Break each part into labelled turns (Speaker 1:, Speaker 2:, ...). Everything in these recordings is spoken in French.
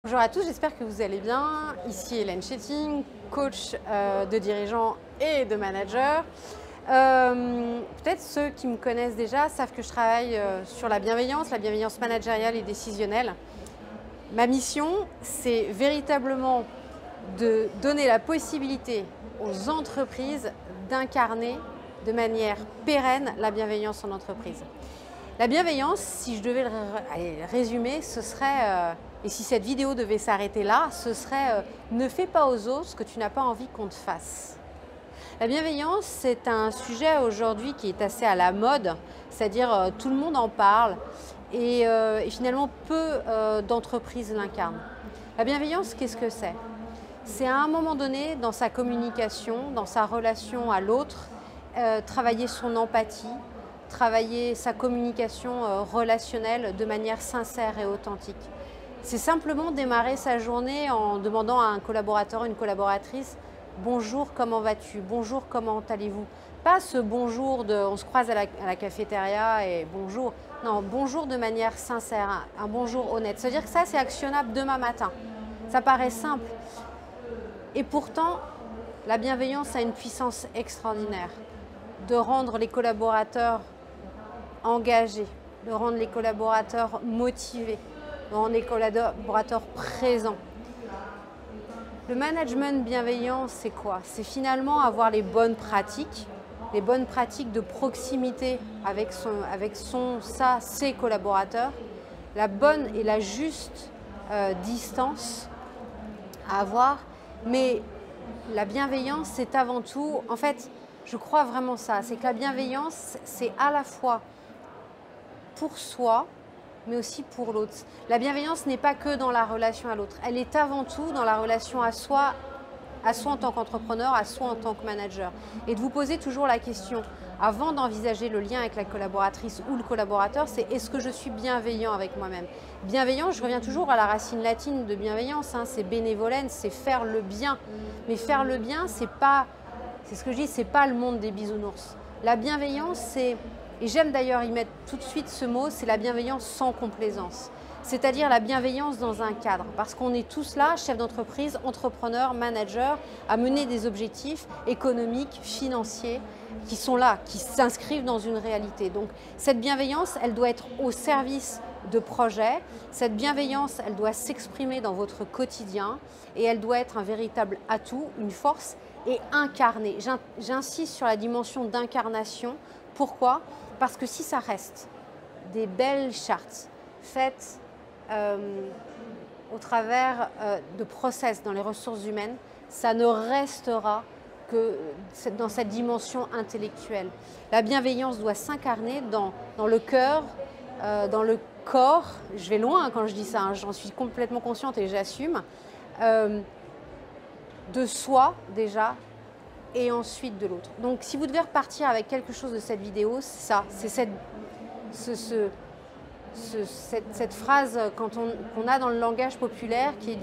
Speaker 1: Bonjour à tous, j'espère que vous allez bien. Ici Hélène Chetting, coach de dirigeants et de managers. Peut-être ceux qui me connaissent déjà savent que je travaille sur la bienveillance managériale et décisionnelle. Ma mission, c'est véritablement de donner la possibilité aux entreprises d'incarner de manière pérenne la bienveillance en entreprise. La bienveillance, si je devais le résumer, ce serait, et si cette vidéo devait s'arrêter là, ce serait ne fais pas aux autres ce que tu n'as pas envie qu'on te fasse. La bienveillance, c'est un sujet aujourd'hui qui est assez à la mode, c'est-à-dire tout le monde en parle et finalement peu d'entreprises l'incarnent. La bienveillance, qu'est-ce que c'est? C'est à un moment donné, dans sa communication, dans sa relation à l'autre, travailler son empathie, travailler sa communication relationnelle de manière sincère et authentique. C'est simplement démarrer sa journée en demandant à un collaborateur, une collaboratrice « Bonjour, comment vas-tu? Bonjour, comment allez-vous » Pas ce bonjour de « on se croise à la cafétéria et bonjour ». Non, bonjour de manière sincère, un bonjour honnête. C'est-à-dire que ça, c'est actionnable demain matin. Ça paraît simple. Et pourtant, la bienveillance a une puissance extraordinaire de rendre les collaborateurs engagés, de rendre les collaborateurs motivés, de rendre les collaborateurs présents. Le management bienveillant, c'est quoi? C'est finalement avoir les bonnes pratiques de proximité avec ses collaborateurs, la bonne et la juste distance à avoir. Mais la bienveillance, c'est avant tout, en fait, je crois vraiment ça, c'est que la bienveillance, c'est à la fois pour soi, mais aussi pour l'autre. La bienveillance n'est pas que dans la relation à l'autre, elle est avant tout dans la relation à soi en tant qu'entrepreneur, à soi en tant que manager. Et de vous poser toujours la question, avant d'envisager le lien avec la collaboratrice ou le collaborateur, c'est est-ce que je suis bienveillant avec moi-même? Bienveillant, je reviens toujours à la racine latine de bienveillance, hein, c'est bénévolence, c'est faire le bien. Mais faire le bien, c'est ce que je dis, c'est pas le monde des bisounours. La bienveillance, c'est, et j'aime d'ailleurs y mettre tout de suite ce mot, c'est la bienveillance sans complaisance. C'est-à-dire la bienveillance dans un cadre. Parce qu'on est tous là, chefs d'entreprise, entrepreneurs, managers, à mener des objectifs économiques, financiers, qui sont là, qui s'inscrivent dans une réalité. Donc cette bienveillance, elle doit être au service de projets. Cette bienveillance, elle doit s'exprimer dans votre quotidien et elle doit être un véritable atout, une force et incarnée. J'insiste sur la dimension d'incarnation. Pourquoi? Parce que si ça reste des belles chartes faites au travers de process dans les ressources humaines, ça ne restera que dans cette dimension intellectuelle. La bienveillance doit s'incarner dans le cœur, dans le corps. Je vais loin quand je dis ça, hein, j'en suis complètement consciente et j'assume. De soi déjà et ensuite de l'autre. Donc si vous devez repartir avec quelque chose de cette vidéo, c'est ça, c'est cette phrase qu'on a dans le langage populaire qui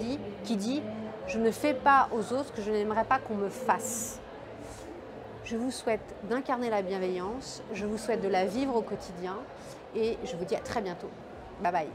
Speaker 1: dit « Je ne fais pas aux autres ce que je n'aimerais pas qu'on me fasse ». Je vous souhaite d'incarner la bienveillance, je vous souhaite de la vivre au quotidien et je vous dis à très bientôt. Bye bye.